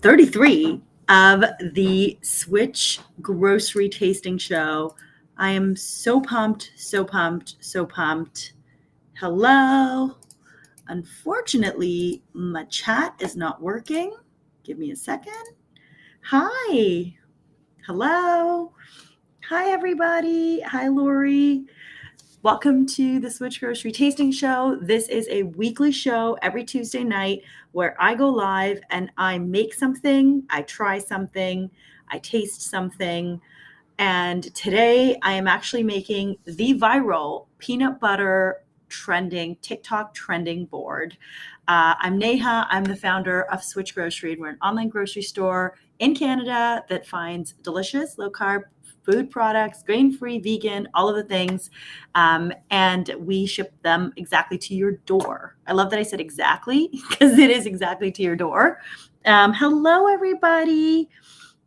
33 of the Switch Grocery Tasting Show. I am so pumped, so pumped, so pumped. Hello. Unfortunately, my chat is not working. Give me a second. Hi. Hello. Hi, everybody. Hi, Lori. Welcome to the Switch Grocery Tasting Show. This is a weekly show every Tuesday night where I go live and I make something, I try something, I taste something. And today I am actually making the viral peanut butter TikTok trending board. I'm Neha. I'm the founder of Switch Grocery, and we're an online grocery store in Canada that finds delicious, low carb food products, grain-free, vegan, all of the things. And we ship them exactly to your door. I love that I said exactly because it is exactly to your door. Hello, everybody.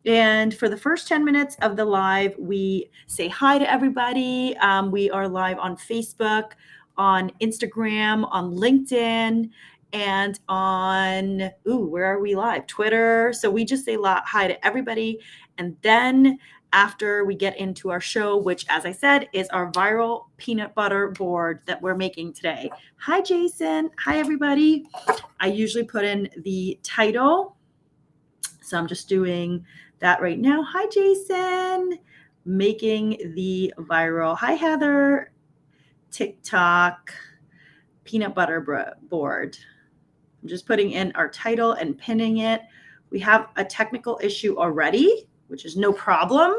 And for the first 10 minutes of the live, we say hi to everybody. We are live on Facebook, on Instagram, on LinkedIn, and on, where are we live? Twitter. So we just say hi to everybody. And then after we get into our show, which, as I said, is our viral peanut butter board that we're making today. Hi, Jason. Hi, everybody. I usually put in the title. So I'm just doing that right now. Hi, Jason. Making the viral. Hi, Heather. TikTok peanut butter board. I'm just putting in our title and pinning it. We have a technical issue already, which is no problem.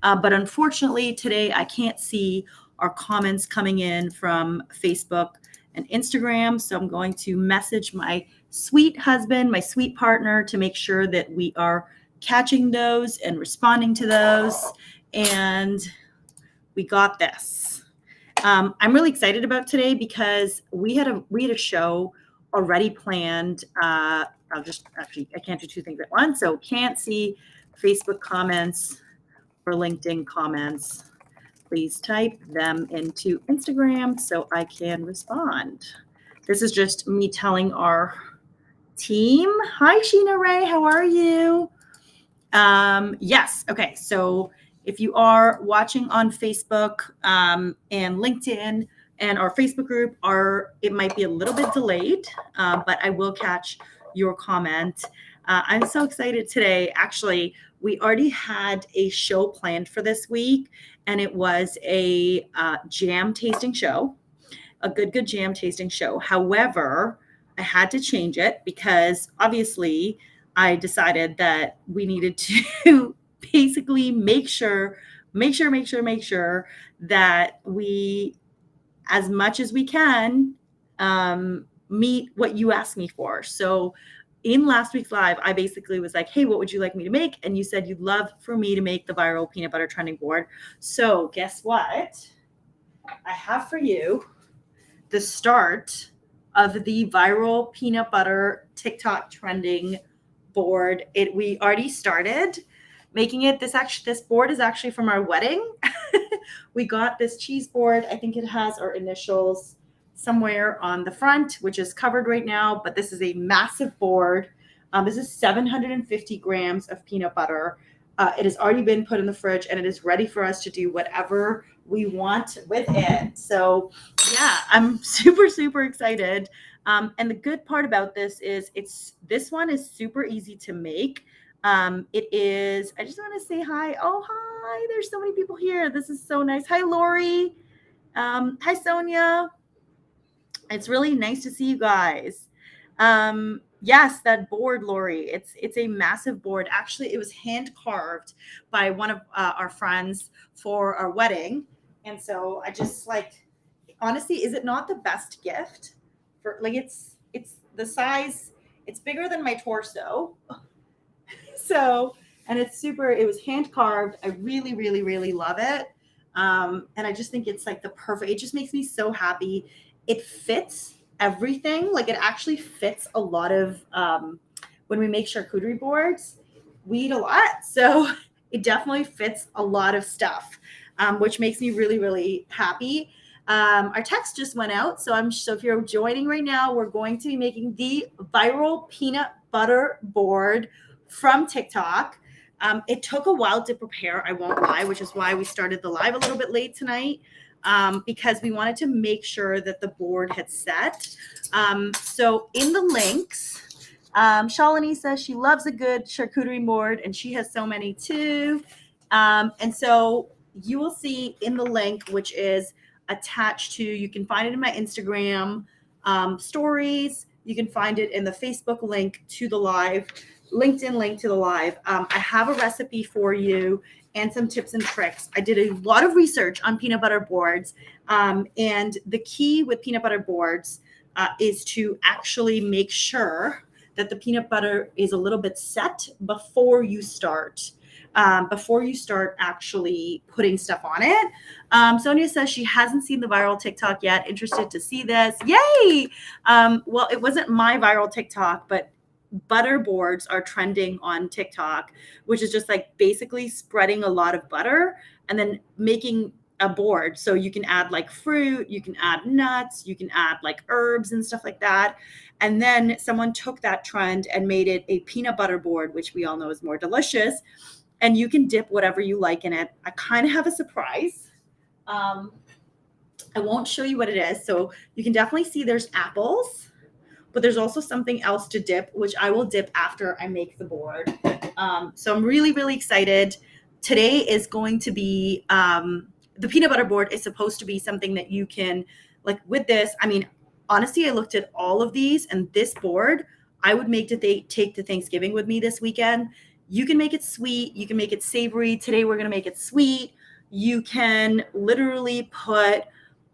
But unfortunately, today I can't see our comments coming in from Facebook and Instagram. So I'm going to message my sweet husband, my sweet partner, to make sure that we are catching those and responding to those. And we got this. I'm really excited about today because we had a show already planned. I can't do two things at once. So can't see Facebook comments or LinkedIn comments. Please type them into Instagram so I can respond. This is just me telling our team. Hi, Sheena Ray. How are you? Yes. Okay. So if you are watching on Facebook and LinkedIn and our Facebook group, it might be a little bit delayed, but I will catch your comment. I'm so excited today. Actually, we already had a show planned for this week, and it was a jam tasting show, a good jam tasting show. However, I had to change it because obviously I decided that we needed to basically make sure that we, as much as we can, meet what you asked me for. So in last week's live, I basically was like, hey, what would you like me to make? And you said you'd love for me to make the viral peanut butter trending board. So guess what? I have for you the start of the viral peanut butter TikTok trending board. We already started making it. This board is actually from our wedding. We got this cheese board. I think it has our initials somewhere on the front, which is covered right now, but this is a massive board. This is 750 grams of peanut butter. It has already been put in the fridge and it is ready for us to do whatever we want with it. So yeah, I'm super excited. And the good part about this is this one is super easy to make. It is, I just want to say hi. Oh, hi. There's so many people here. This is so nice. Hi, Lori. Hi, Sonia. It's really nice to see you guys. Yes, that board, Lori. It's a massive board. Actually, it was hand carved by one of our friends for our wedding. And so I just honestly, is it not the best gift? It's the size, it's bigger than my torso. So, and it was hand carved. I really love it. And I just think it's it just makes me so happy. It fits everything. It actually fits a lot of, when we make charcuterie boards, we eat a lot. So it definitely fits a lot of stuff, which makes me really happy. Our text just went out. So if you're joining right now, we're going to be making the viral peanut butter board from TikTok. It took a while to prepare, I won't lie, which is why we started the live a little bit late tonight, because we wanted to make sure that the board had set. So in the links, Shalini says she loves a good charcuterie board, and she has so many too. And so you will see in the link, which is attached to, you can find it in my Instagram stories. You can find it in the Facebook link to the live, LinkedIn link to the live. I have a recipe for you and some tips and tricks. I did a lot of research on peanut butter boards. And the key with peanut butter boards is to actually make sure that the peanut butter is a little bit set before you start. Before you start actually putting stuff on it. Sonia says she hasn't seen the viral TikTok yet. Interested to see this. Yay! Well, it wasn't my viral TikTok, but butter boards are trending on TikTok, which is just like basically spreading a lot of butter and then making a board. So you can add like fruit, you can add nuts, you can add like herbs and stuff like that. And then someone took that trend and made it a peanut butter board, which we all know is more delicious. And you can dip whatever you like in it. I kind of have a surprise. I won't show you what it is. So you can definitely see there's apples, but there's also something else to dip, which I will dip after I make the board. So I'm really, really excited. Today is going to be, the peanut butter board is supposed to be something that you can, like with this, I mean, honestly, I looked at all of these, and this board, I would make to take to Thanksgiving with me this weekend. You can make it sweet. You can make it savory. Today, we're going to make it sweet. You can literally put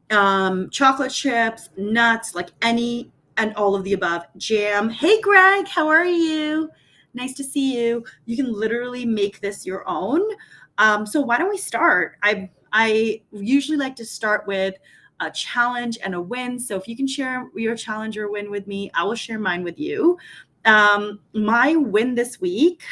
chocolate chips, nuts, like any and all of the above, jam. Hey, Greg, how are you? Nice to see you. You can literally make this your own. So why don't we start? I usually like to start with a challenge and a win. So if you can share your challenge or win with me, I will share mine with you. My win this week,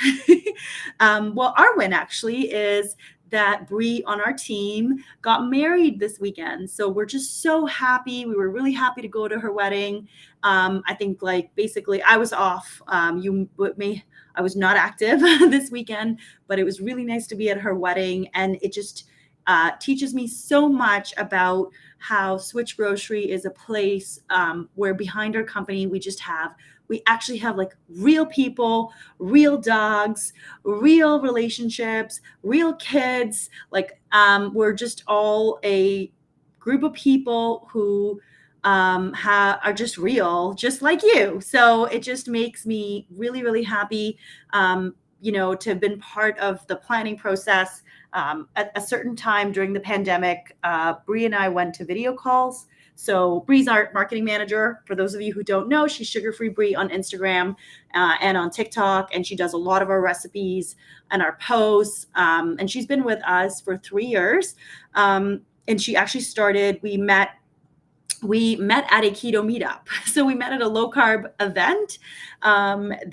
well, our win actually is that Bree on our team got married this weekend. So we're just so happy. We were really happy to go to her wedding. I think like basically I was off. I was not active this weekend, but it was really nice to be at her wedding. And it just teaches me so much about how SwitchGrocery is a place where behind our company, we actually have like real people, real dogs, real relationships, real kids. Like we're just all a group of people who are just real, just like you. So it just makes me really, really happy, to have been part of the planning process. At a certain time during the pandemic, Bree and I went to video calls. So Bree's our marketing manager. For those of you who don't know, she's Sugar Free Bree on Instagram and on TikTok, and she does a lot of our recipes and our posts. And she's been with us for 3 years. And she actually started, we met at a keto meetup. So we met at a low carb event.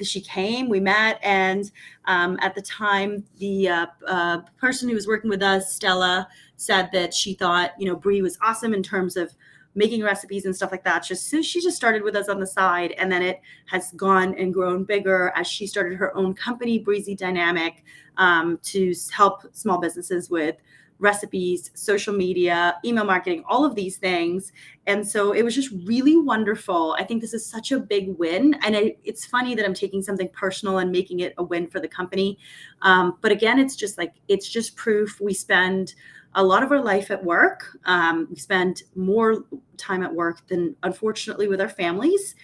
She came, we met, and at the time, the person who was working with us, Stella, said that she thought, Bree was awesome in terms of making recipes and stuff like that. So she just started with us on the side, and then it has gone and grown bigger as she started her own company, Breezy Dynamic, to help small businesses with recipes, social media, email marketing, all of these things. And so it was just really wonderful. I think this is such a big win. And it's funny that I'm taking something personal and making it a win for the company. But again, it's just proof we spend a lot of our life at work. We spend more time at work than, unfortunately, with our families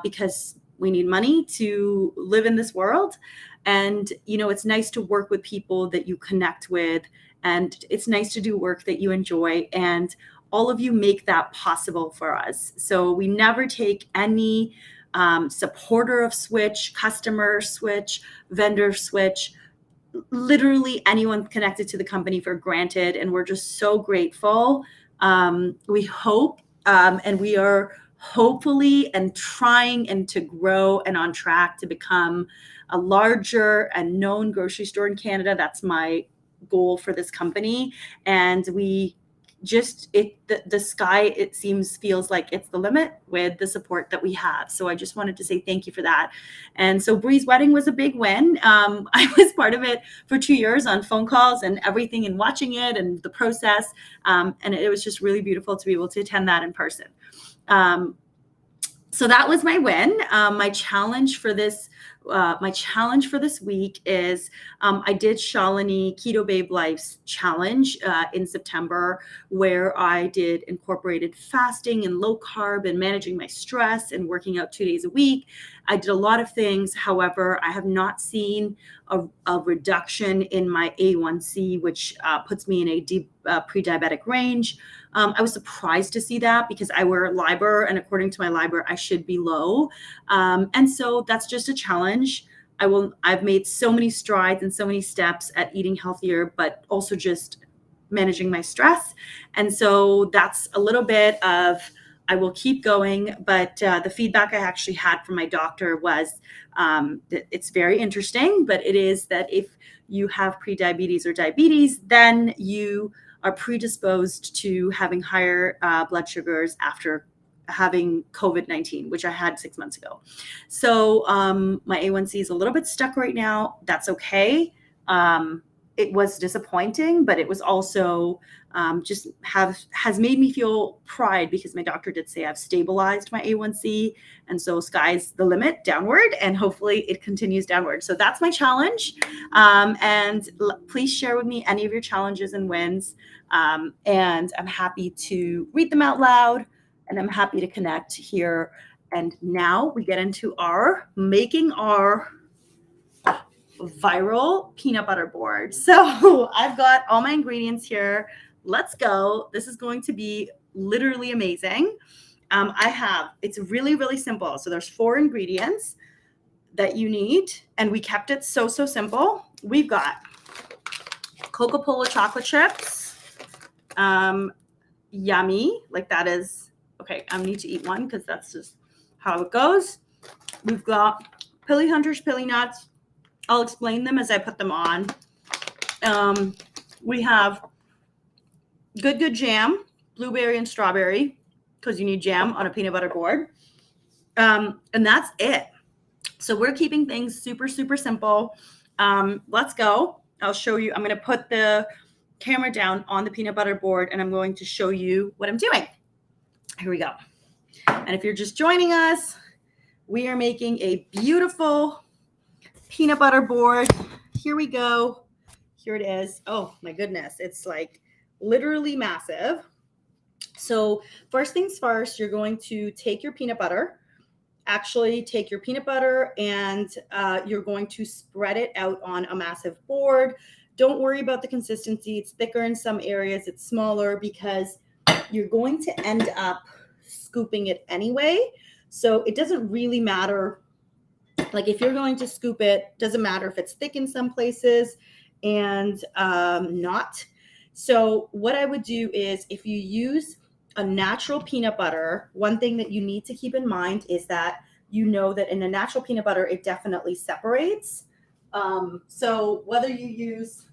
because we need money to live in this world. And, it's nice to work with people that you connect with. And it's nice to do work that you enjoy. And all of you make that possible for us. So we never take any supporter of Switch, customer Switch, vendor Switch, literally anyone connected to the company for granted. And we're just so grateful. We hope, and we are hopefully and trying and to grow and on track to become a larger and known grocery store in Canada. That's my goal for this company. And we the sky, it feels like it's the limit with the support that we have. So I just wanted to say thank you for that. And so Bree's wedding was a big win. I was part of it for 2 years on phone calls and everything, and watching it and the process. And it was just really beautiful to be able to attend that in person. So that was my win. My challenge for this week is I did Shalini Keto Babe Life's challenge in September, where I did incorporated fasting and low carb and managing my stress and working out 2 days a week. I did a lot of things. However, I have not seen a reduction in my A1C, which puts me in a deep pre-diabetic range. I was surprised to see that because I wear Liber, and according to my Liber, I should be low. And so that's just a challenge. I've made so many strides and so many steps at eating healthier, but also just managing my stress. And so that's a little bit of, I will keep going. But the feedback I actually had from my doctor was that it's very interesting, but it is that if you have prediabetes or diabetes, then you are predisposed to having higher blood sugars after having COVID-19, which I had 6 months ago. So my A1C is a little bit stuck right now. That's okay. It was disappointing, but it was also has made me feel pride, because my doctor did say I've stabilized my A1C. And so sky's the limit downward, and hopefully it continues downward. So that's my challenge. And please share with me any of your challenges and wins. And I'm happy to read them out loud, and I'm happy to connect here. And now we get into making our viral peanut butter board. So I've got all my ingredients here. Let's go. This is going to be literally amazing. It's really, really simple. So there's 4 ingredients that you need, and we kept it so simple. We've got Coca-Cola chocolate chips. Yummy. Like, that is, okay, I need to eat one because that's just how it goes. We've got Pilly Hunters Pilly Nuts. I'll explain them as I put them on. We have Good Jam, blueberry and strawberry, because you need jam on a peanut butter board. And that's it. So we're keeping things super simple. Let's go. I'll show you. I'm going to put the camera down on the peanut butter board, and I'm going to show you what I'm doing. Here we go. And if you're just joining us, we are making a beautiful peanut butter board. Here we go. Here it is. Oh my goodness. It's like literally massive. So first things first, you're going to take your peanut butter, and you're going to spread it out on a massive board. Don't worry about the consistency. It's thicker in some areas. It's smaller because you're going to end up scooping it anyway. So it doesn't really matter. Like, if you're going to scoop it, doesn't matter if it's thick in some places and not. So what I would do is, if you use a natural peanut butter, one thing that you need to keep in mind is that that in a natural peanut butter, it definitely separates. So whether you use,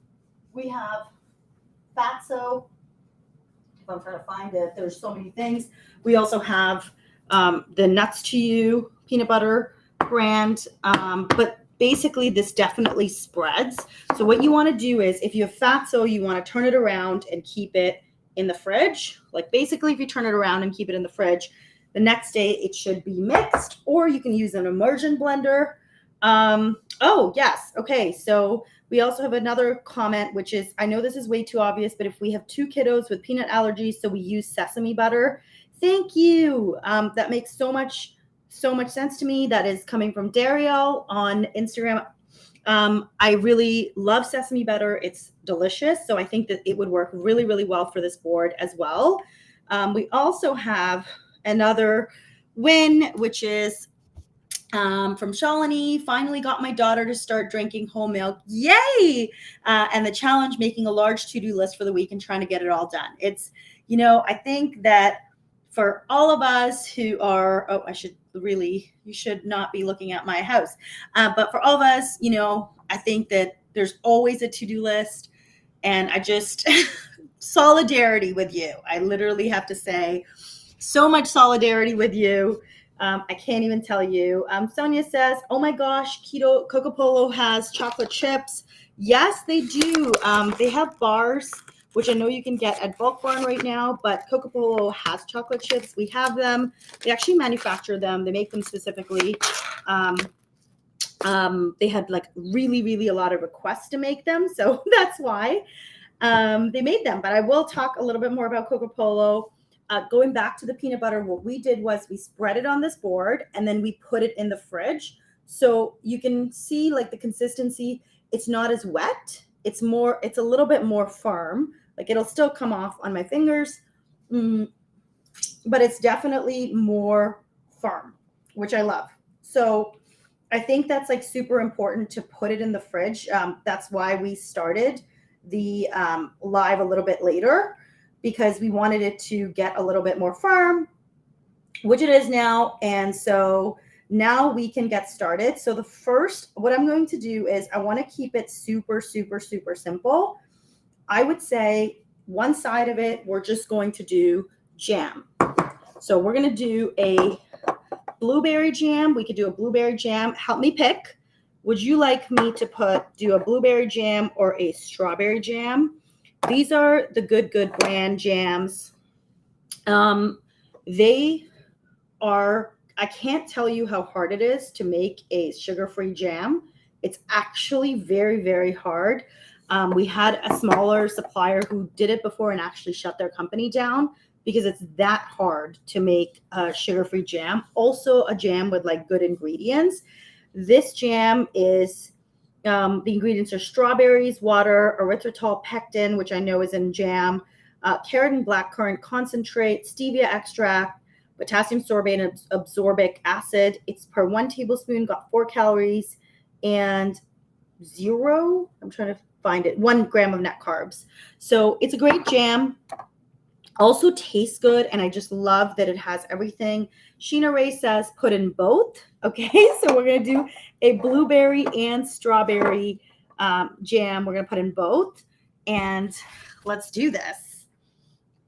we have Fatso. If I'm trying to find it, there's so many things. We also have the Nuts to You peanut butter brand, but basically this definitely spreads. So what you want to do is, if you have Fatso, you want to turn it around and keep it in the fridge. Like, basically, if you turn it around and keep it in the fridge, the next day it should be mixed, or you can use an immersion blender. Oh yes, okay. So we also have another comment, which is, I know this is way too obvious, but if we have 2 kiddos with peanut allergies, so we use sesame butter. Thank you. That makes so much sense to me. That is coming from Daryl on Instagram. I really love sesame butter. It's delicious. So I think that it would work really, really well for this board as well. We also have another win, which is from Shalini. Finally got my daughter to start drinking whole milk. Yay! And the challenge, making a large to-do list for the week and trying to get it all done. It's, I think that for all of us who are, you should not be looking at my house. But for all of us, I think that there's always a to-do list. And I just solidarity with you. I literally have to say, so much solidarity with you. I can't even tell you. Sonia says, oh my gosh, Keto Coco Polo has chocolate chips. Yes, they do. They have bars, which I know you can get at Bulk Barn right now, but Coco Polo has chocolate chips. We have them. They actually manufacture them. They make them specifically. They had like really a lot of requests to make them, so that's why they made them. But I will talk a little bit more about Coco Polo. Going back to the peanut butter, what we did was we spread it on this board and then we put it in the fridge. So you can see like the consistency. It's not as wet. It's a little bit more firm. Like it'll still come off on my fingers, but it's definitely more firm, which I love. So I think that's like super important to put it in the fridge. That's why we started the live a little bit later, because we wanted it to get a little bit more firm, which it is now. And so now we can get started. So what I'm going to do is I want to keep it super simple. I would say one side of it, we're just going to do jam. So we're going to do a blueberry jam. We could do a blueberry jam. Help me pick. Would you like me to do a blueberry jam or a strawberry jam? These are the Good brand jams. They are, I can't tell you how hard it is to make a sugar-free jam. It's actually very hard. We had a smaller supplier who did it before and actually shut their company down because it's that hard to make a sugar-free jam. Also a jam with like good ingredients. This jam is, the ingredients are strawberries, water, erythritol pectin, which I know is in jam, carrot and blackcurrant concentrate, stevia extract, potassium sorbate and absorbic acid. It's per 1 tablespoon, got 4 calories and 1 gram of net carbs. So it's a great jam. Also tastes good, and I just love that it has everything. Sheena Ray says put in both. Okay, so we're going to do a blueberry and strawberry jam. We're going to put in both, and let's do this.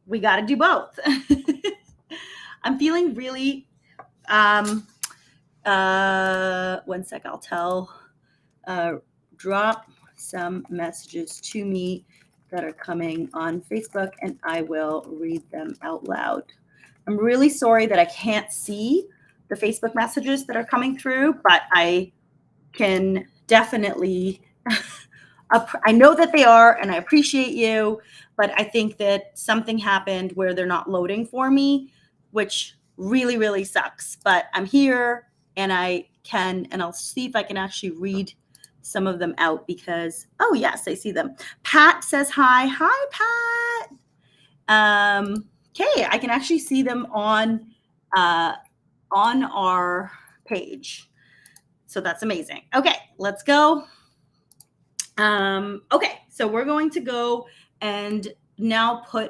We got to do both. I'm feeling really, 1 sec, drop some messages to me that are coming on Facebook, and I will read them out loud. I'm really sorry that I can't see the Facebook messages that are coming through, but I can definitely, I know that they are, and I appreciate you, but I think that something happened where they're not loading for me, which really sucks. But I'm here, and I'll see if I can actually read some of them out because, oh yes, I see them. Pat says hi. Hi, Pat. Okay, I can actually see them on our page. So that's amazing. Okay, let's go. Okay, so we're going to go and now I'm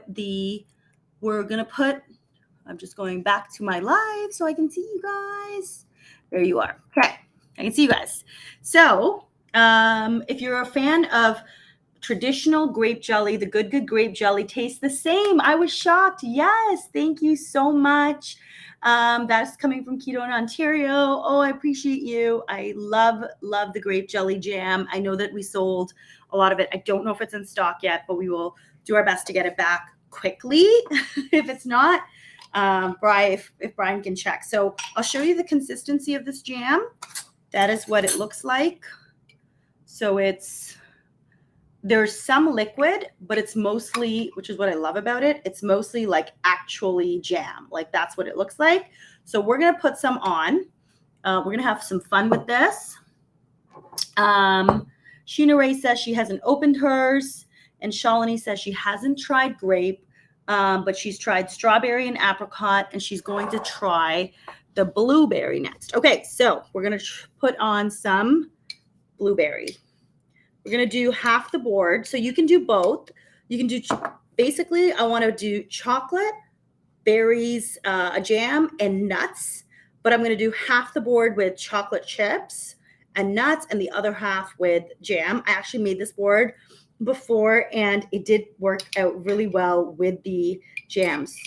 just going back to my live so I can see you guys. There you are. Okay, I can see you guys. So if you're a fan of traditional grape jelly, the Good grape jelly tastes the same. I was shocked. Yes, thank you so much. That's coming from Keto in Ontario. Oh, I appreciate you. I love the grape jelly jam. I know that we sold a lot of it. I don't know if it's in stock yet, but we will do our best to get it back quickly. If it's not, if Brian can check. So I'll show you the consistency of this jam. That is what it looks like. So there's some liquid, but it's mostly, which is what I love about it, it's mostly like actually jam. Like that's what it looks like. So we're going to put some on. We're going to have some fun with this. Sheena Ray says she hasn't opened hers. And Shalini says she hasn't tried grape, but she's tried strawberry and apricot, and she's going to try the blueberry next. Okay, so we're going to put on some blueberry. We're going to do half the board. So you can do both. You can do, basically, I want to do chocolate, berries, a jam, and nuts. But I'm going to do half the board with chocolate chips and nuts and the other half with jam. I actually made this board before, and it did work out really well with the jams,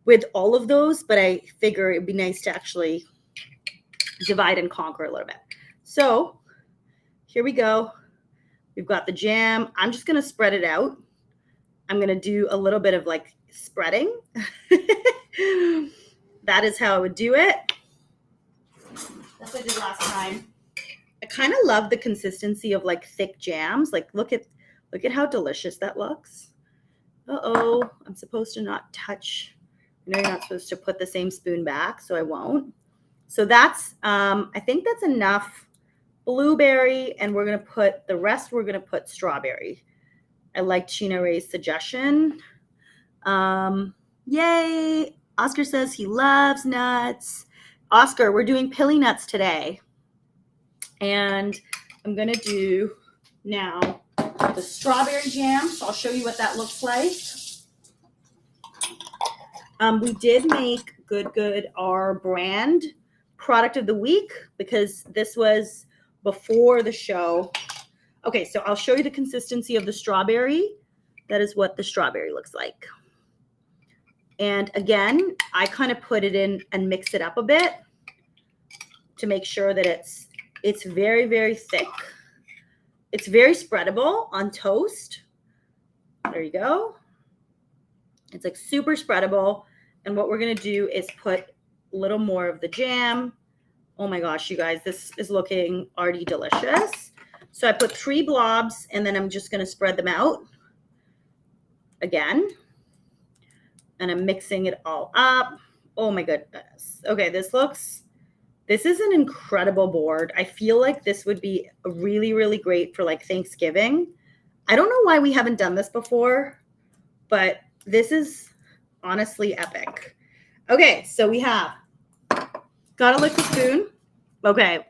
with all of those, but I figure it'd be nice to actually divide and conquer a little bit. So here we go. We've got the jam. I'm just going to spread it out. I'm going to do a little bit of like spreading. That is how I would do it. That's what I did last time. I kind of love the consistency of like thick jams. Like look at how delicious that looks. Uh-oh, I'm supposed to not touch. I know you're not supposed to put the same spoon back, so I won't. So that's, I think that's enough blueberry, and we're going to put the rest, we're going to put strawberry. I liked Sheena Ray's suggestion. Yay. Oscar says he loves nuts. Oscar, we're doing pilly nuts today. And I'm going to do now the strawberry jam. So I'll show you what that looks like. We did make Good our brand product of the week because this was before the show. Okay, so I'll show you the consistency of the strawberry. That is what the strawberry looks like. And again, I kind of put it in and mix it up a bit to make sure that it's very, very thick. It's very spreadable on toast. There you go. It's like super spreadable. And what we're going to do is put a little more of the jam. Oh my gosh, you guys, this is looking already delicious. So I put 3 blobs, and then I'm just going to spread them out again. And I'm mixing it all up. Oh my goodness. Okay, this is an incredible board. I feel like this would be really, really great for like Thanksgiving. I don't know why we haven't done this before, but this is honestly epic. Okay, so we have, gotta lick the spoon. Okay.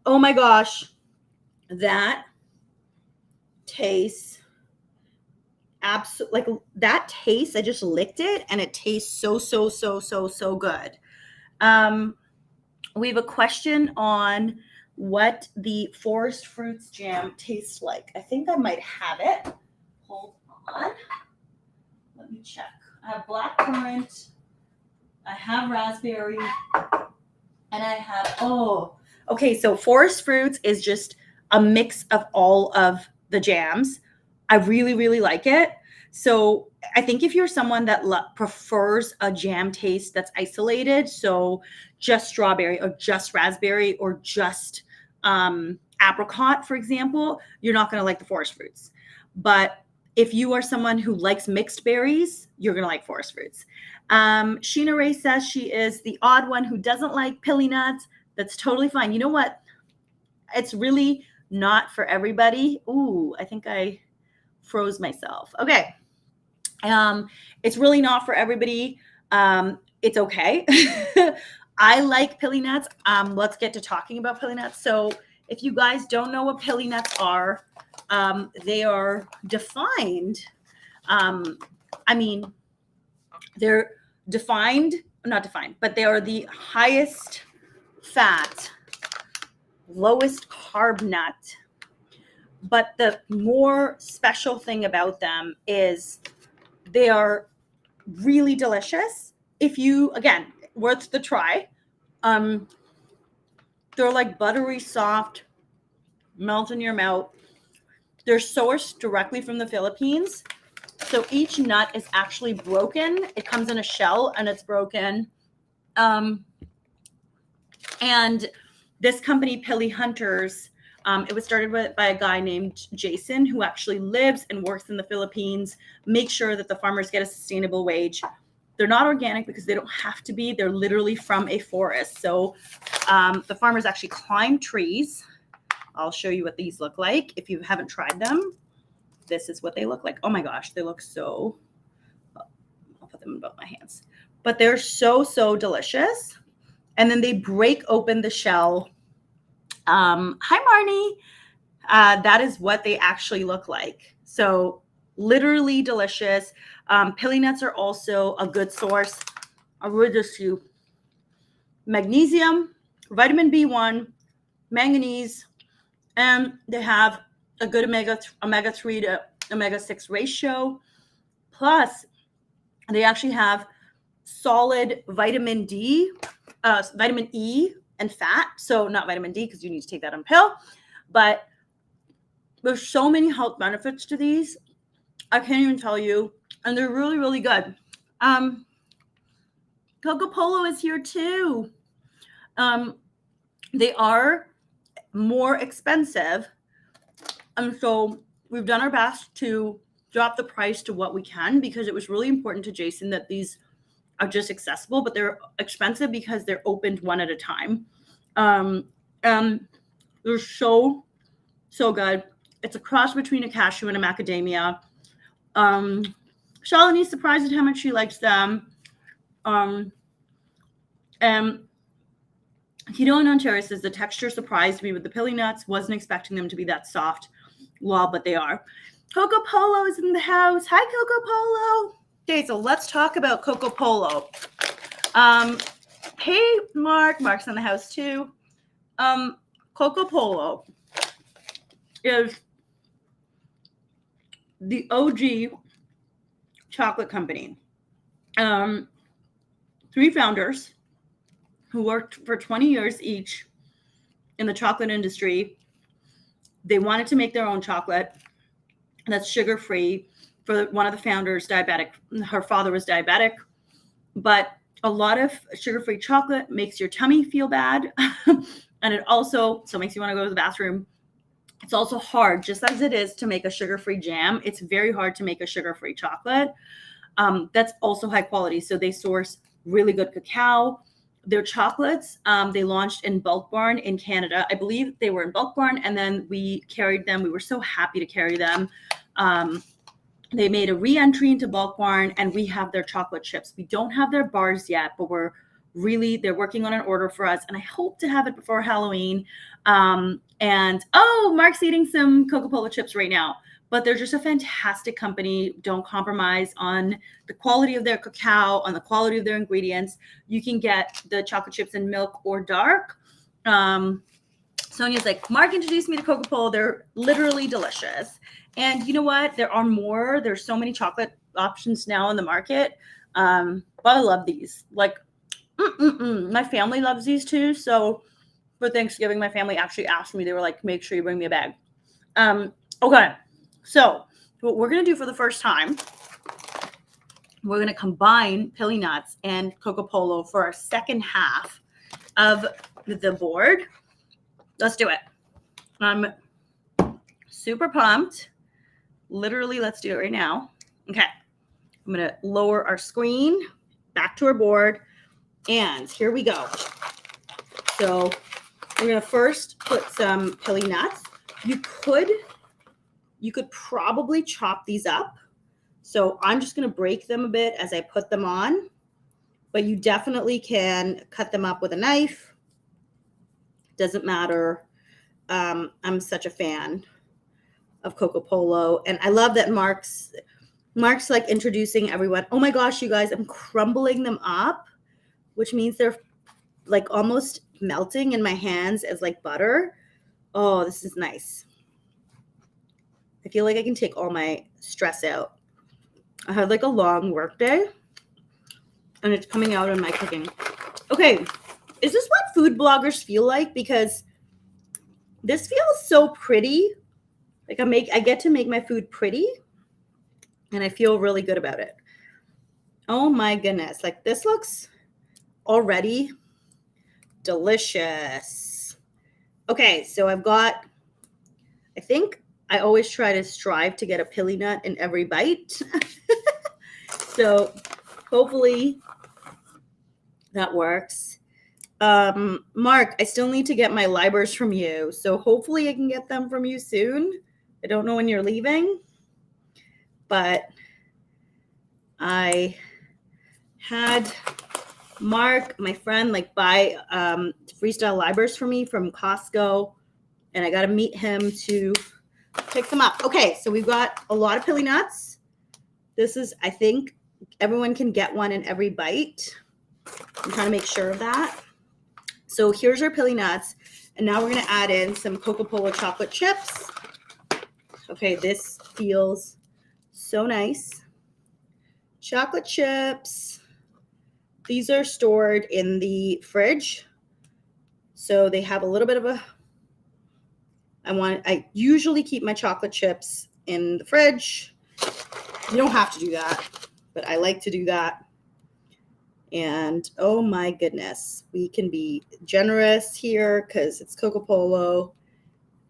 Oh my gosh. That tastes absolutely, like that taste, I just licked it and it tastes so good. We have a question on what the forest fruits jam tastes like. I think I might have it. Hold on. Let me check. I have black currant, I have raspberry, and I have, okay, so forest fruits is just a mix of all of the jams. I really, really like it. So I think if you're someone that prefers a jam taste that's isolated, so just strawberry or just raspberry or just apricot, for example, you're not going to like the forest fruits. But if you are someone who likes mixed berries, you're going to like forest fruits. Sheena Ray says she is the odd one who doesn't like pilly nuts. That's totally fine. You know what? It's really not for everybody. Ooh, I think I froze myself. Okay. It's really not for everybody. It's okay. I like pilly nuts. Let's get to talking about pilly nuts. So if you guys don't know what pilly nuts are, they are defined. They're defined, not defined, but they are the highest fat, lowest carb nut. But the more special thing about them is they are really delicious. If you, again, worth the try. They're like buttery soft, melt in your mouth. They're sourced directly from the Philippines. So each nut is actually broken. It comes in a shell and it's broken. And this company, Pilly Hunters, it was started by a guy named Jason, who actually lives and works in the Philippines, make sure that the farmers get a sustainable wage. They're not organic because they don't have to be. They're literally from a forest. So the farmers actually climb trees. I'll show you what these look like. If you haven't tried them, this is what they look like. Oh my gosh, they look so, I'll put them in both my hands. But they're so delicious. And then they break open the shell. Hi, Marnie. That is what they actually look like. So literally delicious. Pilly nuts are also a good source. I'll read this to you. Magnesium, vitamin B1, manganese, and they have a good omega-3 to omega-6 ratio. Plus, they actually have solid vitamin D, vitamin E, and fat. So not vitamin D because you need to take that on a pill, but there's so many health benefits to these. I can't even tell you, and they're really, really good. Coco Polo is here too. They are more expensive, and so we've done our best to drop the price to what we can because it was really important to Jason that these are just accessible, but they're expensive because they're opened one at a time. They're so good. It's a cross between a cashew and a macadamia. Shalini's surprised at how much she likes them. And Keto in Ontario says the texture surprised me with the pilly nuts. Wasn't expecting them to be that soft. Well, but they are. Coco Polo is in the house. Hi, Coco Polo. Okay, so let's talk about Coco Polo. Hey, Mark. Mark's in the house too. Coco Polo is the OG chocolate company. 3 founders who worked for 20 years each in the chocolate industry. They wanted to make their own chocolate that's sugar-free. For one of the founders, diabetic. Her father was diabetic, but a lot of sugar-free chocolate makes your tummy feel bad, and it also makes you want to go to the bathroom. It's also hard, just as it is to make a sugar-free jam. It's very hard to make a sugar-free chocolate. That's also high quality. So they source really good cacao. Their chocolates, they launched in Bulk Barn in Canada. I believe they were in Bulk Barn, and then we carried them. We were so happy to carry them. They made a re-entry into Bulk Barn, and we have their chocolate chips. We don't have their bars yet, but they're working on an order for us, and I hope to have it before Halloween. Mark's eating some Coco Polo chips right now, but they're just a fantastic company. Don't compromise on the quality of their cacao, on the quality of their ingredients. You can get the chocolate chips in milk or dark. Sonia's like, Mark introduced me to Coco Polo. They're literally delicious. And you know what? There are more. There's so many chocolate options now in the market. But I love these. Like, my family loves these too. So for Thanksgiving, my family actually asked me. They were like, make sure you bring me a bag. Okay. So what we're going to do for the first time, we're going to combine Pilly Nuts and Coco Polo for our second half of the board. Let's do it. I'm super pumped. Literally, let's do it right now. Okay. I'm going to lower our screen back to our board. And here we go. So we're going to first put some Pilly Nuts. You could probably chop these up. So I'm just going to break them a bit as I put them on. But you definitely can cut them up with a knife. Doesn't matter. I'm such a fan of Coco Polo. And I love that Mark's like introducing everyone. Oh my gosh, you guys, I'm crumbling them up, which means they're like almost melting in my hands as like butter. Oh, this is nice. I feel like I can take all my stress out. I had like a long work day and it's coming out in my cooking. Okay, is this what food bloggers feel like? Because this feels so pretty. Like I get to make my food pretty and I feel really good about it. Oh my goodness. Like this looks already delicious. Okay, so I think I always try to strive to get a Pilly Nut in every bite. So hopefully that works. Mark, I still need to get my libers from you. So hopefully I can get them from you soon. I don't know when you're leaving, but I had Mark, my friend, like buy freestyle libers for me from Costco, and I got to meet him to pick them up. Okay, so we've got a lot of Pilly Nuts. This is, I think, everyone can get one in every bite. I'm trying to make sure of that. So here's our Pilly Nuts, and now we're going to add in some Coco Polo chocolate chips. Okay, this feels so nice. Chocolate chips. These are stored in the fridge. So they have a little bit of a, I usually keep my chocolate chips in the fridge. You don't have to do that, but I like to do that. And oh my goodness, we can be generous here because it's Coco Polo.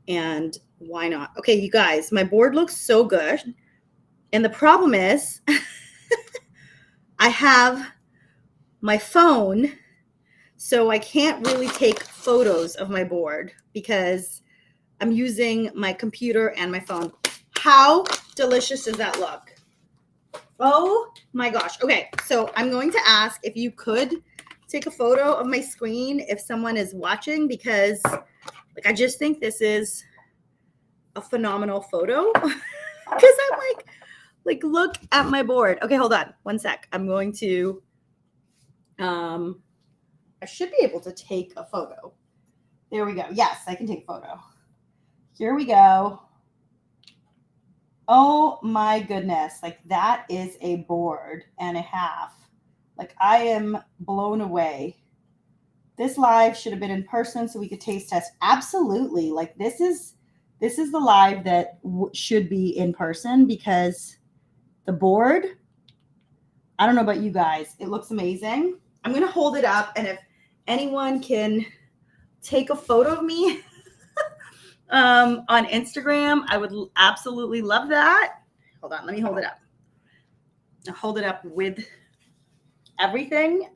And why not? Okay, you guys, my board looks so good. And the problem is I have my phone, so I can't really take photos of my board because I'm using my computer and my phone. How delicious does that look? Oh my gosh. Okay, so I'm going to ask if you could take a photo of my screen if someone is watching, because like I just think this is a phenomenal photo. Because I'm like look at my board. Okay, hold on one sec. I'm going to I should be able to take a photo. There we go. Yes, I can take a photo. Here we go. Oh my goodness. Like that is a board and a half. Like I am blown away. This live should have been in person so we could taste test. Absolutely. Like this is the live that should be in person, because the board, I don't know about you guys, it looks amazing. I'm going to hold it up, and if anyone can take a photo of me on Instagram, I would absolutely love that. Hold on, let me hold it up. I'll hold it up with everything.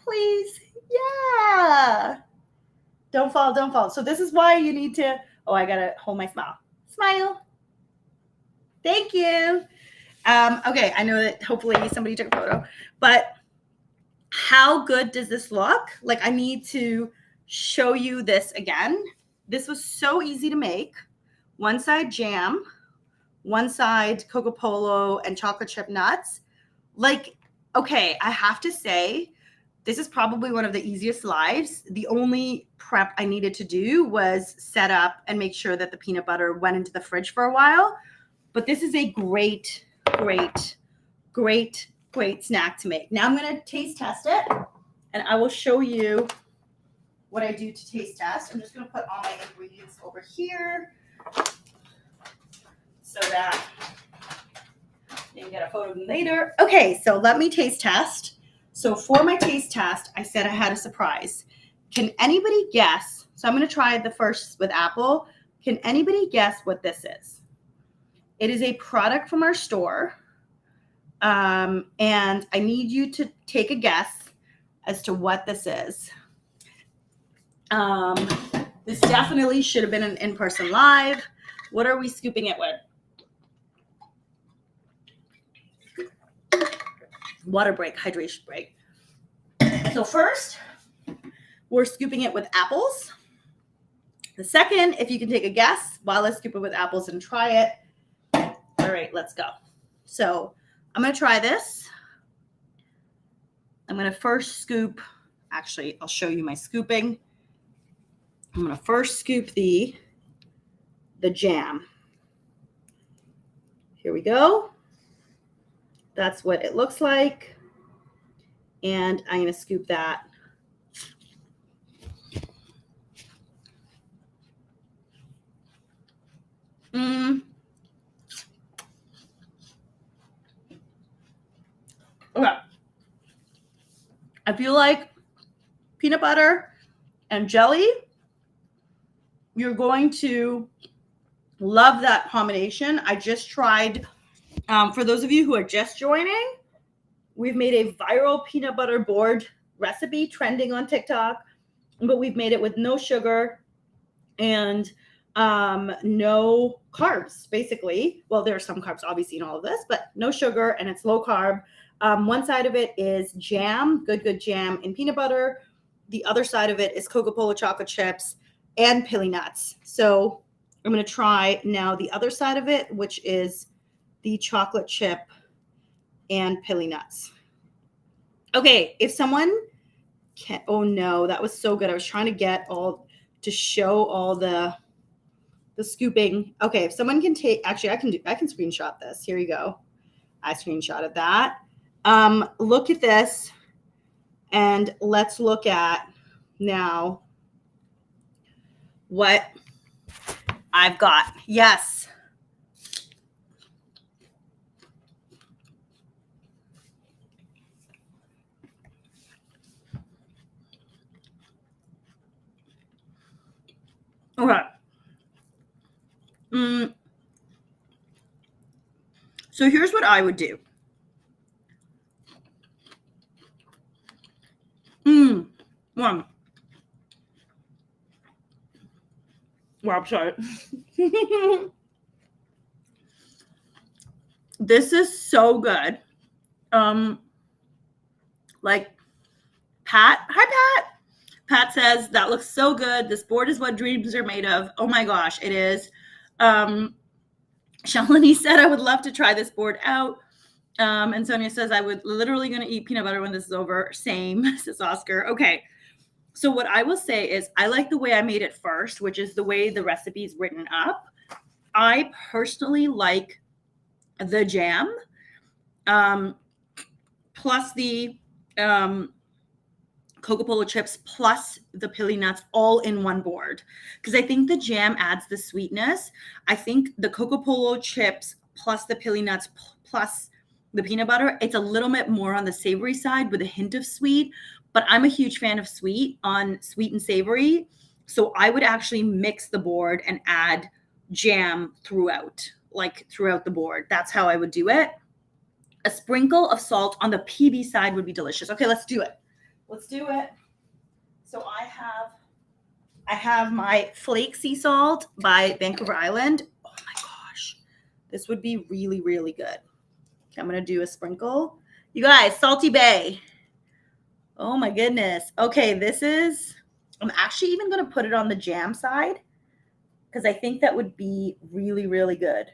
Please. Yeah. Don't fall, don't fall. So this is why you need to, I got to hold my smile. Smile. Thank you. Okay, I know that hopefully somebody took a photo, but how good does this look? Like I need to show you this again. This was so easy to make. One side jam, one side Coco Polo and chocolate chip nuts. Like, okay, I have to say, this is probably one of the easiest lives. The only prep I needed to do was set up and make sure that the peanut butter went into the fridge for a while. But this is a great snack to make. Now I'm going to taste test it, and I will show you what I do to taste test. I'm just going to put all my ingredients over here so that you can get a photo later. Okay, so let me taste test. So for my taste test, I said I had a surprise. Can anybody guess? So I'm going to try the first with apple. Can anybody guess what this is? It is a product from our store. And I need you to take a guess as to what this is. This definitely should have been an in-person live. What are we scooping it with? Water break, hydration break. So first, we're scooping it with apples. The second, if you can take a guess while I scoop it with apples and try it. All right, let's go. So I'm going to try this. I'm going to first scoop. Actually, I'll show you my scooping. I'm going to first scoop the jam. Here we go. That's what it looks like. And I'm going to scoop that. Okay. I feel like peanut butter and jelly, you're going to love that combination. I just tried, for those of you who are just joining, we've made a viral peanut butter board recipe trending on TikTok, but we've made it with no sugar and no carbs, basically. Well, there are some carbs, obviously, in all of this, but no sugar, and it's low carb. One side of it is jam, good jam in peanut butter. The other side of it is Coco Polo chocolate chips and pili nuts. So I'm going to try now the other side of it, which is the chocolate chip and pili nuts. Okay, if someone can, oh no, that was so good. I was trying to get to show all the, oh, I don't know if you can see it. Hold on. Let me see if I can get it. Okay, so I'm going to try this. So for my taste test, I said I had a surprise. Can anybody guess? So I'm going to try the first with apple. I'm going to first scoop the jam. I'm going to try this. So I'm going to try the the scooping. Okay, if someone can take, actually I can screenshot this. Here you go. I screenshotted that. Look at this, and let's look at now what I've got. Yes. Okay. So here's what I would do. One. Well, I'm sorry. This is so good. Like Pat, hi Pat. Pat says that looks so good. This board is what dreams are made of. Oh my gosh, it is. Shalini said I would love to try this board out. And Sonia says I would literally going to eat peanut butter when this is over. Same, says Oscar. Okay. So what I will say is I like the way I made it first, which is the way the recipe is written up. I personally like the jam plus the Coca-Cola chips plus the pili nuts all in one board, because I think the jam adds the sweetness. I think the Coca-Cola chips plus the pili nuts plus the peanut butter, it's a little bit more on the savory side with a hint of sweet, but I'm a huge fan of sweet and savory. So I would actually mix the board and add jam throughout the board. That's how I would do it. A sprinkle of salt on the PB side would be delicious. Okay, let's do it. Let's do it. So I have my flake sea salt by Vancouver Island. Oh my gosh. This would be really, really good. Okay, I'm going to do a sprinkle. You guys, Salty Bay. Oh my goodness. Okay, I'm actually even going to put it on the jam side because I think that would be really, really good.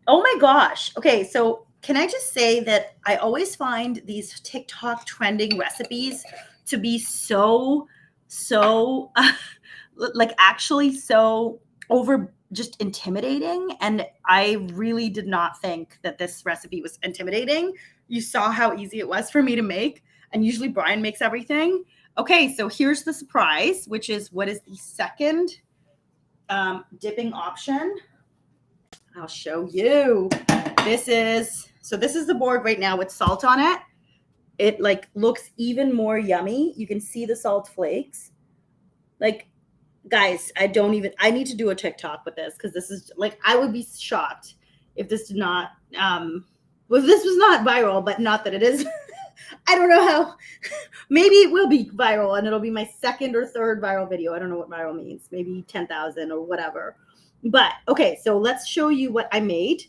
Oh my gosh. Okay, so can I just say that I always find these TikTok trending recipes to be so like actually so over just intimidating. And I really did not think that this recipe was intimidating. You saw how easy it was for me to make. And usually Brian makes everything. Okay, so here's the surprise, which is what is the second dipping option. I'll show you. This is the board right now with salt on it. It like looks even more yummy. You can see the salt flakes. Like, guys, I need to do a TikTok with this because this is like, I would be shocked if this did not, if this was not viral, but not that it is. I don't know how. Maybe it will be viral and it'll be my second or third viral video. I don't know what viral means. Maybe 10,000 or whatever. But okay, so let's show you what I made.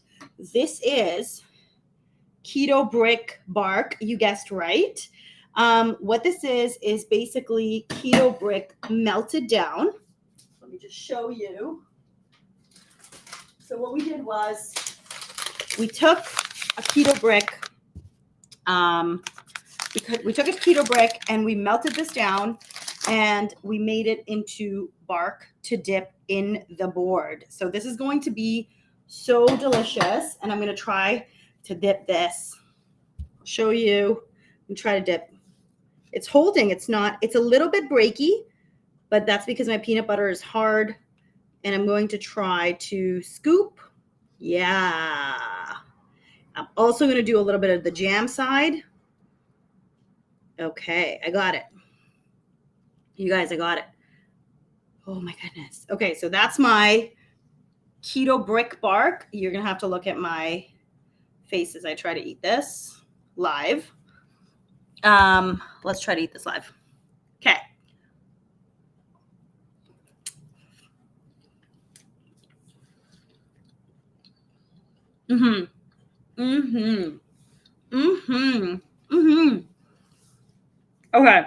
This is keto brick bark. You guessed right. What this is basically keto brick melted down. Let me just show you. So what we did was we took a keto brick. We took a keto brick and we melted this down and we made it into bark to dip in the board. So this is going to be so delicious. And I'm going to try to dip this. I'll show you and try to dip. It's holding. It's a little bit breaky, but that's because my peanut butter is hard. And I'm going to try to scoop. Yeah. I'm also going to do a little bit of the jam side. Okay, I got it. You guys, I got it. Oh my goodness. Okay, so that's my keto brick bark. You're going to have to look at my face as I try to eat this live. Let's try to eat this live. Okay. Okay.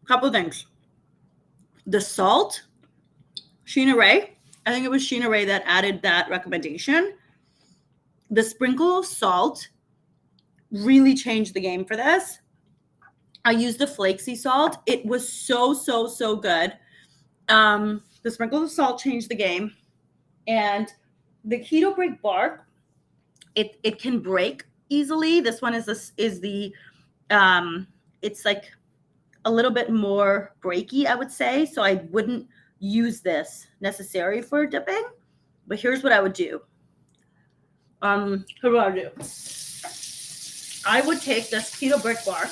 Couple things. The salt, Sheena Ray. I think it was Sheena Ray that added that recommendation. The sprinkle of salt really changed the game for this. I used the flaky salt. It was so good. The sprinkles of salt changed the game. And the keto brick bark, it can break easily. This one is the it's like a little bit more breaky, I would say. So I wouldn't use this necessary for dipping. But here's what I would do. Here's what I would do. I would take this keto brick bar.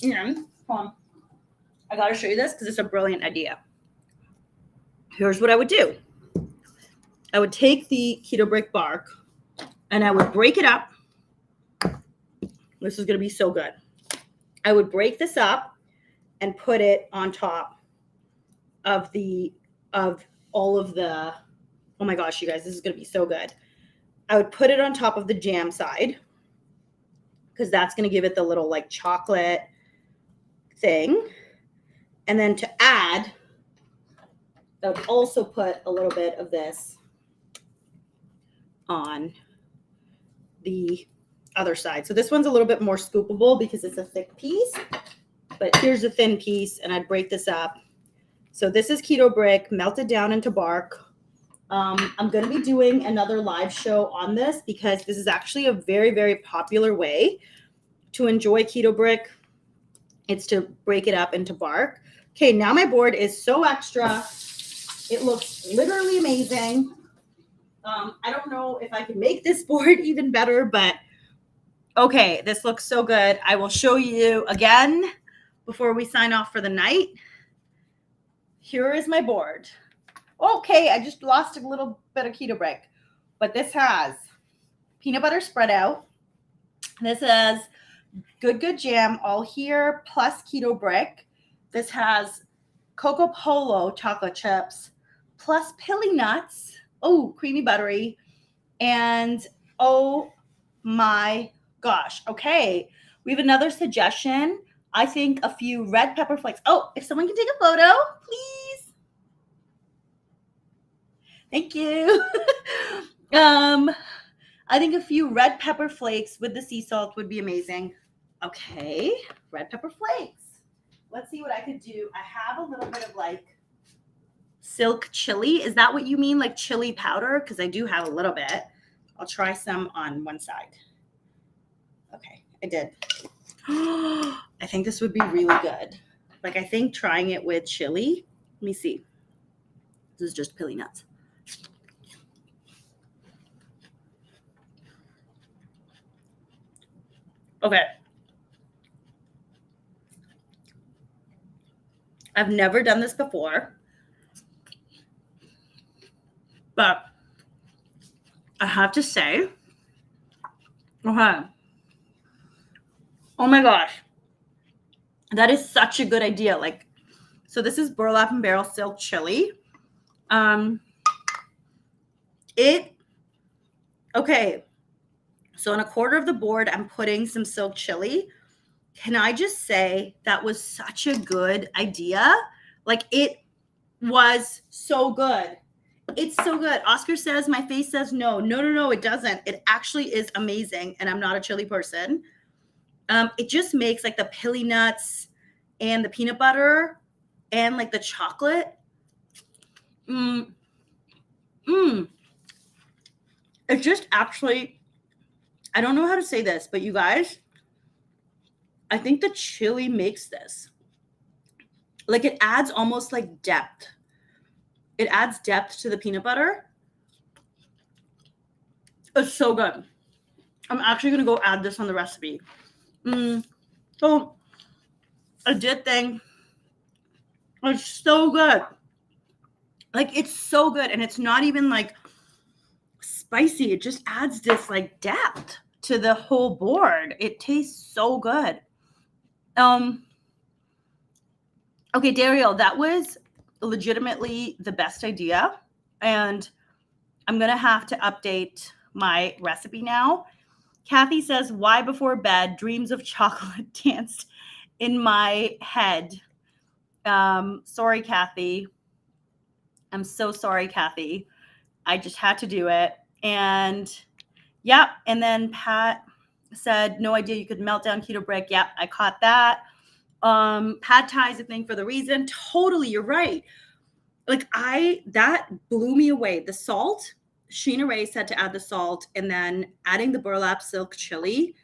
And hold on. I gotta show you this because it's a brilliant idea. Here's what I would do. I would take the keto brick bark and I would break it up. This is gonna be so good. I would break this up and put it on top of all of the, oh my gosh, you guys, this is gonna be so good. I would put it on top of the jam side because that's gonna give it the little like chocolate thing. And then to add, I would also put a little bit of this on the other side. So this one's a little bit more scoopable because it's a thick piece, but here's a thin piece and I'd break this up. So this is keto brick melted down into bark. I'm going to be doing another live show on this because this is actually a very, very popular way to enjoy keto brick. It's to break it up into bark. Okay, now my board is so extra. It looks literally amazing. I don't know if I can make this board even better, but okay, this looks so good. I will show you again before we sign off for the night. Here is my board. Okay, I just lost a little bit of keto brick, but this has peanut butter spread out. This has good jam all here, plus keto brick. This has Coco Polo chocolate chips, plus pilly nuts. Oh, creamy buttery. And oh my gosh. Okay, we have another suggestion. I think a few red pepper flakes. Oh, if someone can take a photo, please. Thank you. I think a few red pepper flakes with the sea salt would be amazing. Okay, red pepper flakes. Let's see what I could do. I have a little bit of like silk chili. Is that what you mean? Like chili powder? Because I do have a little bit. I'll try some on one side. Okay, I did. I think this would be really good. Like I think trying it with chili. Let me see. This is just pilly nuts. Okay. I've never done this before, but I have to say, okay. Oh my gosh. That is such a good idea. Like, so this is burlap and barrel silk chili. Okay. So on a quarter of the board, I'm putting some silk chili. Can I just say that was such a good idea? Like it was so good. It's so good. Oscar says, my face says no. No, it doesn't. It actually is amazing. And I'm not a chili person. It just makes like the pilly nuts and the peanut butter and like the chocolate. It's just actually, I don't know how to say this, but you guys, I think the chili makes this. Like it adds almost like depth. It adds depth to the peanut butter. It's so good. I'm actually going to go add this on the recipe. So I did think it's so good. Like it's so good. And it's not even like spicy. It just adds this like depth to the whole board. It tastes so good. Okay, Dario, that was legitimately the best idea. And I'm going to have to update my recipe now. Kathy says, why before bed? Dreams of chocolate danced in my head. Sorry, Kathy. I'm so sorry, Kathy. I just had to do it. And yeah. And then Pat said, no idea you could melt down keto brick. Yep, I caught that. Pad thai is a thing for the reason. Totally, you're right. Like that blew me away. The salt, Sheena Ray said to add the salt, and then adding the burlap silk chili,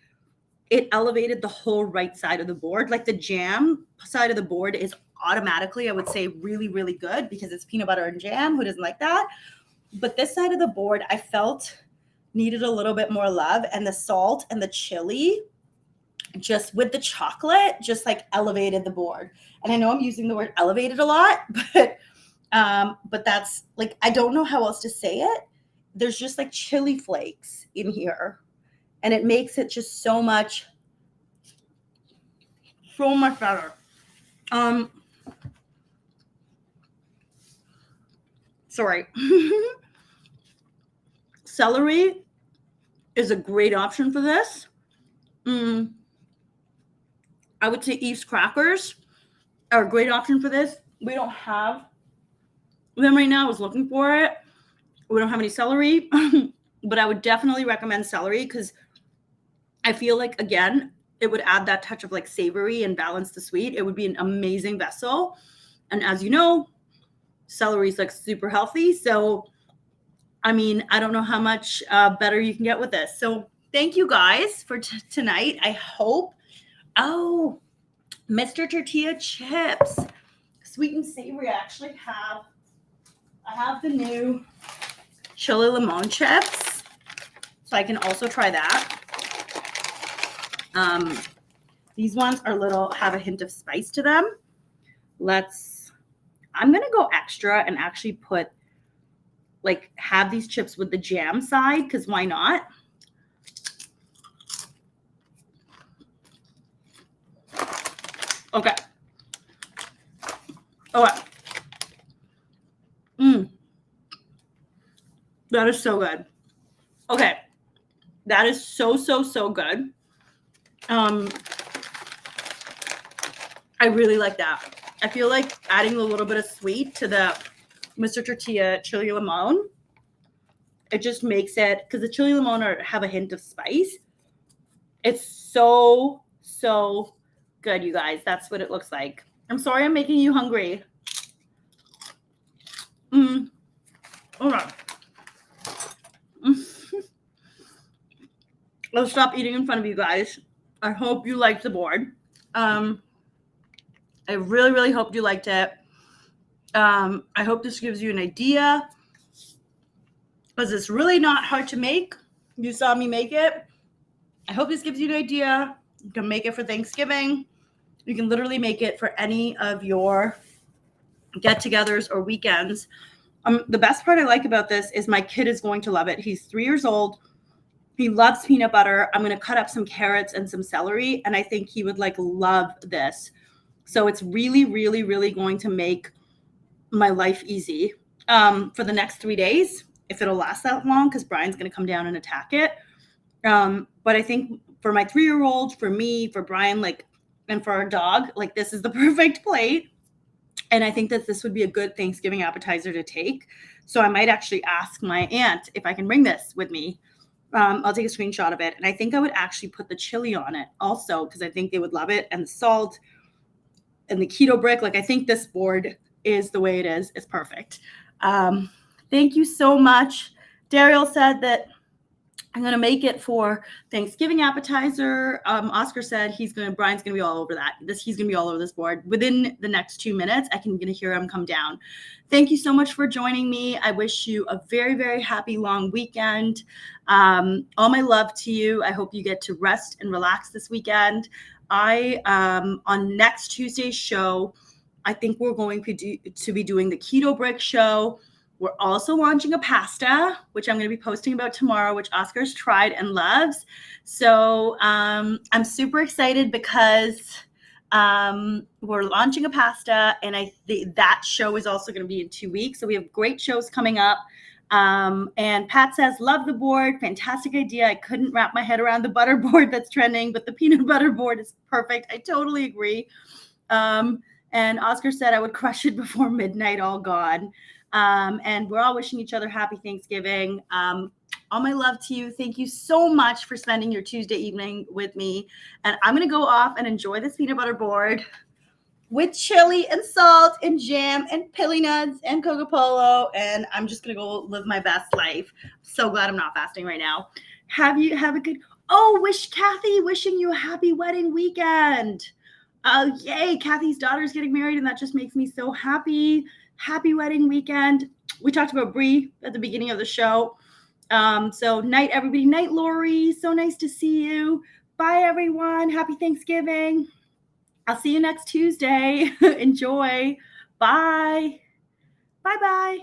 it elevated the whole right side of the board. Like the jam side of the board is automatically, I would say, really, really good because it's peanut butter and jam. Who doesn't like that? But this side of the board, I felt needed a little bit more love. And the salt and the chili, just with the chocolate, just like elevated the board. And I know I'm using the word elevated a lot, but that's like, I don't know how else to say it. There's just like chili flakes in here, and it makes it just so much better. Sorry. Celery is a great option for this. I would say Eve's crackers are a great option for this. We don't have them right now. I was looking for it. We don't have any celery, but I would definitely recommend celery because I feel like, again, it would add that touch of like savory and balance the sweet. It would be an amazing vessel. And as you know, celery is like super healthy. So, I mean, I don't know how much better you can get with this. So thank you guys for tonight. I hope. Oh, Mr. Tortilla chips, sweet and savory. I have the new chili limon chips, so I can also try that. These ones are have a hint of spice to them. I'm gonna go extra and actually have these chips with the jam side, because why not? Okay. That is so good. Okay. That is so, so, so good. I really like that. I feel like adding a little bit of sweet to the Mr. Tortilla chili limon, it just makes it, because the chili limon have a hint of spice. It's so, so good, you guys. That's what it looks like. I'm sorry I'm making you hungry. All right. I'll stop eating in front of you guys. I hope you liked the board. I really, really hope you liked it. I hope this gives you an idea, because it's really not hard to make. You saw me make it. I hope this gives you an idea. You can make it for Thanksgiving. You can literally make it for any of your get-togethers or weekends. The best part I like about this is my kid is going to love it. He's 3 years old. He loves peanut butter. I'm going to cut up some carrots and some celery, and I think he would love this. So it's really, really, really going to make my life easy for the next 3 days, if it'll last that long, because Brian's going to come down and attack it. But I think for my 3-year-old, for me, for Brian, and for our dog, this is the perfect plate. And I think that this would be a good Thanksgiving appetizer to take. So I might actually ask my aunt if I can bring this with me. I'll take a screenshot of it. And I think I would actually put the chili on it also, because I think they would love it. And the salt and the keto brick. I think this board is the way it is. It's perfect. Thank you so much. Daryl said that I'm going to make it for Thanksgiving appetizer. Oscar said Brian's going to be all over that. He's going to be all over this board. Within the next 2 minutes, I can going to hear him come down. Thank you so much for joining me. I wish you a very, very happy long weekend. All my love to you. I hope you get to rest and relax this weekend. On next Tuesday's show, I think we're going to be doing the Keto Brick show. We're also launching a pasta, which I'm going to be posting about tomorrow, which Oscar's tried and loves. So I'm super excited because we're launching a pasta, and that show is also going to be in 2 weeks. So we have great shows coming up. And Pat says, love the board. Fantastic idea. I couldn't wrap my head around the butter board that's trending, but the peanut butter board is perfect. I totally agree. And Oscar said I would crush it before midnight, all gone. And we're all wishing each other happy Thanksgiving. All my love to you. Thank you so much for spending your Tuesday evening with me. And I'm going to go off and enjoy this peanut butter board. with chili and salt and jam and pilly nuts and Coca Polo, and I'm just gonna go live my best life. So glad I'm not fasting right now. Have a good. Oh, wishing you a happy wedding weekend. Yay, Kathy's daughter's getting married, and that just makes me so happy. Happy wedding weekend. We talked about Brie at the beginning of the show. So night, everybody. Night, Lori. So nice to see you. Bye, everyone. Happy Thanksgiving. I'll see you next Tuesday. Enjoy. Bye. Bye-bye.